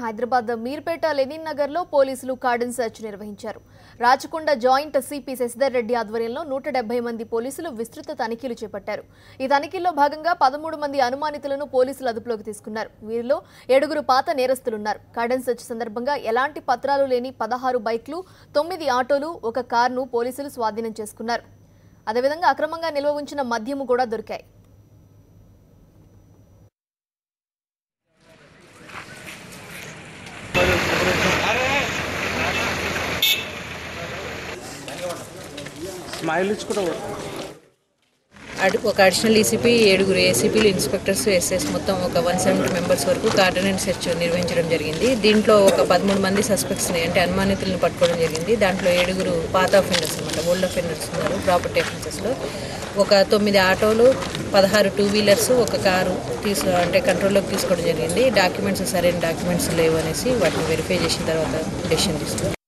Hyderabad Meerpet Lenin Nagar లో పోలీసులు cordon search నిర్వహించారు. రాచకొండ జాయింట్ సిపి శశిధర్ రెడ్డి ఆధ్వర్యంలో 170 మంది పోలీసులు విస్తృత తనిఖీలు చేపట్టారు. ఈ తనిఖీల్లో భాగంగా 13 మంది అనుమానితులను పోలీసులు అదుపులోకి తీసుకున్నారు. వీరిలో 7 పాత నేరస్తులున్నారు. కార్డన్ సెర్చ్ సందర్భంగా ఎలాంటి పత్రాలు లేని 16 బైక్లు, 9 ఆటోలు, 1 కారును పోలీసులు స్వాధీనం చేసుకున్నారు. అదేవిధంగా అక్రమంగా నిల్వ ఉంచిన మద్యము కూడా దొరికాయి. ఒక అడిషనల్ ఈసీపీ, 7 ఏసీపీలు, ఇన్స్పెక్టర్స్, ఎస్ఎస్ మొత్తం ఒక 170 మెంబర్స్ వరకు కార్డన్ సెర్చ్ నిర్వహించడం జరిగింది. దీంట్లో ఒక 13 మంది సస్పెక్ట్స్ని అంటే అనుమానితులను పట్టుకోవడం జరిగింది. దాంట్లో 7 పాత అఫెండర్స్ అనమాట, ఓల్డ్ అఫెండర్స్ ఉన్నారు ప్రాపర్టీ అఫెన్సెస్లో. ఒక 9 ఆటోలు, 16 2 వీలర్స్, 1 కారు అంటే కంట్రోల్లోకి తీసుకోవడం జరిగింది. డాక్యుమెంట్స్ సరైన డాక్యుమెంట్స్ లేవు అనేసి వాటిని వెరిఫై చేసిన తర్వాత డెసిషన్ తీసుకున్నాం.